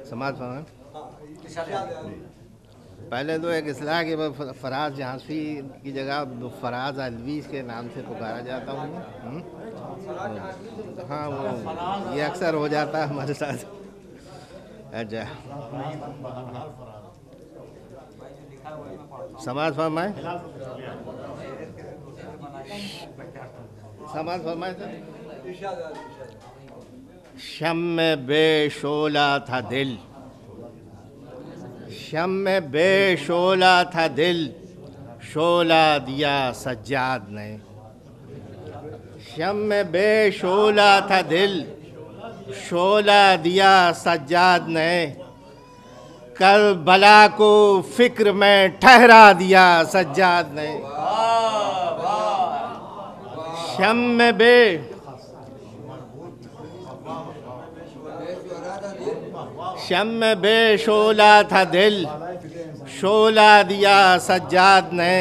समाज फरमाएं। पहले तो एक इसलाह कि फराज जहाँसी की जगह फराज अलवी के नाम से पुकारा जाता हूँ। हाँ, वो ये अक्सर हो जाता है हमारे साथ। अच्छा, समाज फरमाएं। समाज फरमाएं सर। शम में बेशोला था दिल, शम में बेशोला था दिल, शोला दिया सज्जाद ने। शम में बेशोला था दिल, शोला दिया सज्जाद ने। करबला को फिक्र में ठहरा दिया सज्जाद ने। शम में बेशोला था दिल, शोला दिया सज्जाद ने।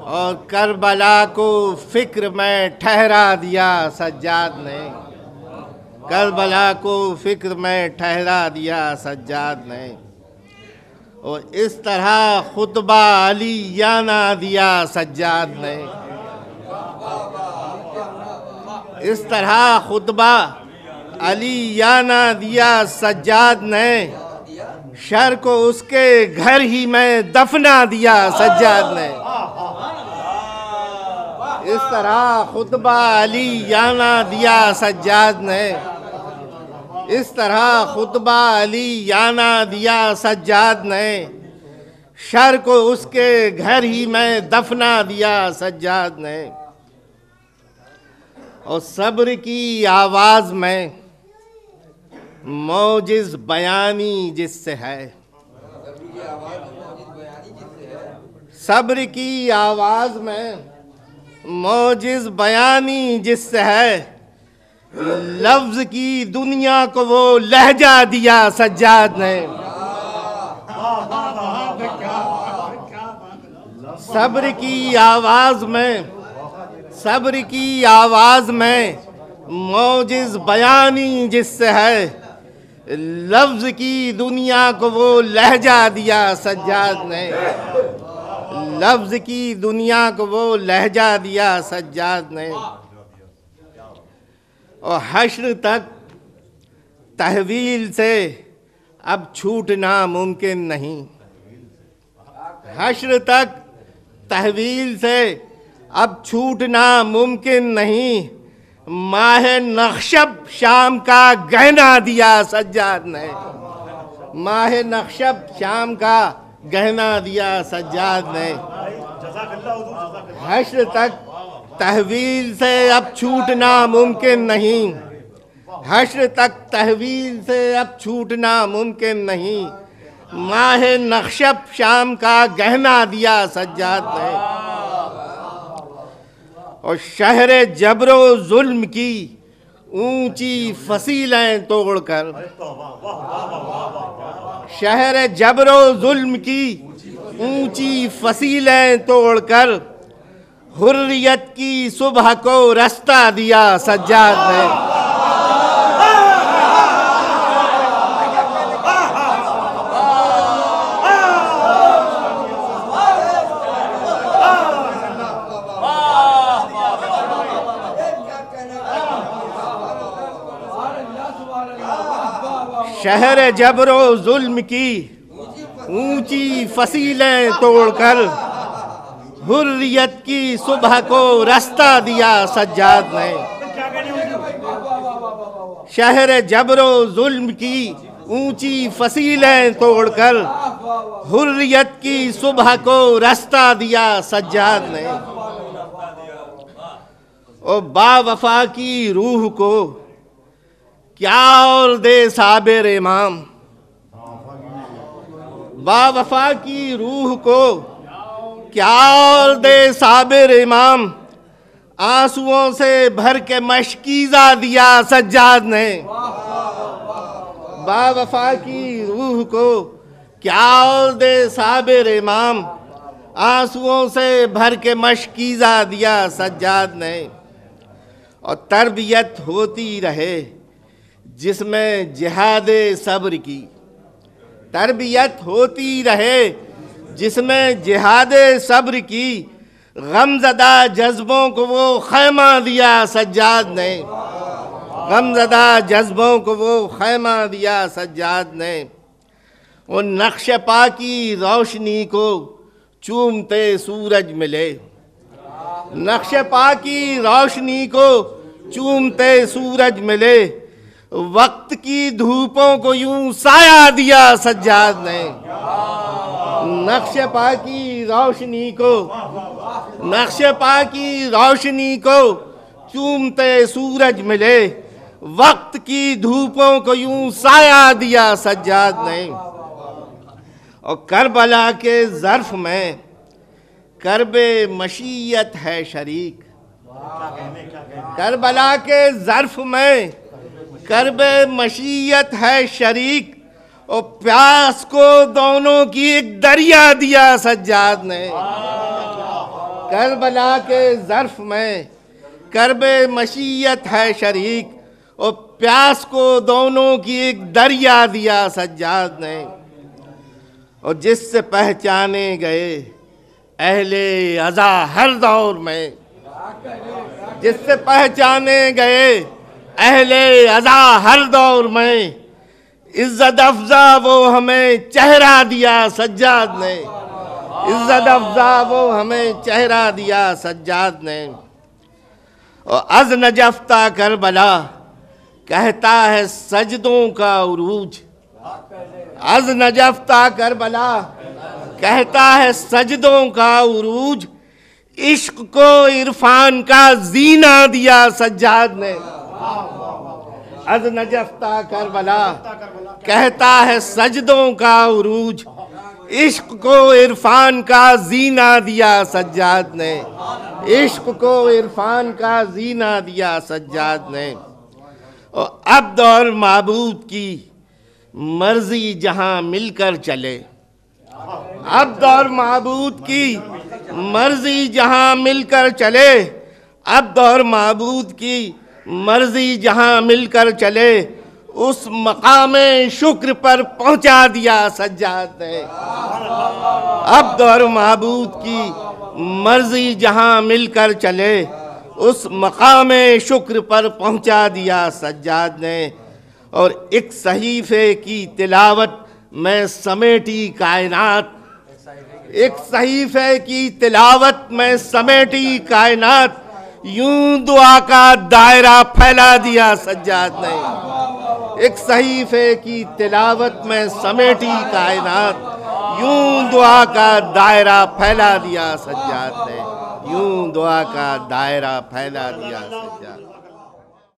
और करबला को फिक्र में ठहरा दिया सज्जाद ने। करबला को फिक्र में ठहरा दिया सज्जाद ने। और इस तरह खुतबा अलीयाना दिया सज्जाद ने। इस तरह खुतबा अलीयाना दिया सज्जाद ने। शर को उसके घर ही में दफना दिया सज्जाद ने। इस तरह खुतबा अलीयाना दिया सज्जाद ने। इस तरह खुतबा अलीयाना दिया सज्जाद ने। शर को उसके घर ही में दफना दिया सज्जाद ने। और सब्र की आवाज़ में मौजिज़ बयानी जिससे है। सब्र की आवाज़ में मौजिज़ बयानी जिससे है। लफ्ज़ की दुनिया को वो लहजा दिया सज्जाद ने। सब्र की आवाज़ में, सब्र की आवाज़ में मौजिज़ बयानी जिससे है। लफ्ज़ की दुनिया को वो लहजा दिया सज्जाद ने। लफ्ज़ की दुनिया को वो लहजा दिया सज्जाद ने। और हश्र तक तहवील से अब छूटना मुमकिन नहीं। हश्र तक तहवील से अब छूटना मुमकिन नहीं। माह नक्शब शाम का गहना दिया सज्जाद ने। माह नक्शब शाम का गहना दिया सज्जाद ने। हश्र तक तहवील से अब छूटना मुमकिन नहीं। हश्र तक तहवील से अब छूटना मुमकिन नहीं। माह नक्शब शाम का गहना दिया सज्जाद ने। और शहर जबरो जुल्म की ऊंची फसीलें तोड़कर। शहर जबरो जुल्म की ऊंची फसीलें तोड़कर हुर्रियत की सुबह को रास्ता दिया सज्जाद ने। शहर जबरो जुल्म की ऊंची फसीलें तोड़कर हुर्रियत की सुबह को रास्ता दिया सज्जाद ने। शहर जबरो जुल्म की ऊंची फसीलें तोड़कर हुर्रियत की सुबह को रास्ता दिया सज्जाद ने। और बावफा की रूह को क्या और दे साबिर इमाम। बावफा की रूह को क्या और दे साबिर इमाम। आंसुओं से भर के मशकीज़ा दिया सज्जाद ने। बावफा की रूह को क्या और दे साबिर इमाम। आंसुओं से भर के मशकीज़ा दिया सज्जाद ने। और तरबियत होती रहे जिसमें जिहादे सब्र की तरबियत होती रहे, जिसमें जिहादे सब्र की गमज़दा जज्बों को वो खैमा दिया सज्जाद ने, गमज़दा जज्बों को वो खैमा दिया सज्जाद ने। वो नक्श पा की रोशनी को चूमते सूरज मिले, नक्श पा की रोशनी को चूमते सूरज मिले, वक्त की धूपों को यूं साया दिया सज्जाद ने। नक्श पा की रोशनी को, नक्श पा की रोशनी को चूमते सूरज मिले, वक्त की धूपों को यूं साया दिया सज्जाद ने। और करबला के ज़र्फ में करबे मशीयत है शरीक, करबला के ज़र्फ में करबे मशीयत है शरीक, और प्यास को दोनों की एक दरिया दिया सज्जाद ने। करबला के ज़र्फ में करबे मशीयत है शरीक, और प्यास को दोनों की एक दरिया दिया सज्जाद ने। और जिससे पहचाने गए अहले अज़ा हर दौर में, जिससे पहचाने गए अहले अज़ा हर दौर में, इज़्ज़त अफ़ज़ा वो हमें चेहरा दिया सज्जाद ने, इज़्ज़त अफ़ज़ा वो हमें चेहरा दिया सज्जाद ने। और अज़ नजफ्ता करबला कहता है सजदों का उरूज, अज़ नजफ्ता करबला कहता है सजदों का उरूज, इश्क को इरफान का जीना दिया सज्जाद ने। अज़ नजफ्ता करबला कहता है सजदों का उरूज, इश्क को इरफान का जीना दिया सज्जाद ने, इश्क को इरफान का जीना दिया सज्जाद ने। और अब्द और माबूद की मर्जी जहां मिलकर चले, अब्द और माबूद की मर्जी जहां मिलकर चले, अब्द और माबूद की मर्जी जहां मिलकर चले, उस मकामे शुक्र पर पहुंचा दिया सज्जाद ने। अब्द और माबूद की मर्जी जहां मिलकर चले, उस मकामे शुक्र पर पहुंचा दिया सज्जाद ने। और एक सहीफे की तिलावत में समेटी कायनात, एक सहीफे की तिलावत में समेटी कायनात, यूं दुआ का दायरा फैला दिया सज्जाद ने। एक सहीफे की तिलावत में समेटी कायनात, यूं दुआ का दायरा फैला दिया सज्जाद ने, यूं दुआ का दायरा फैला दिया सज्जाद।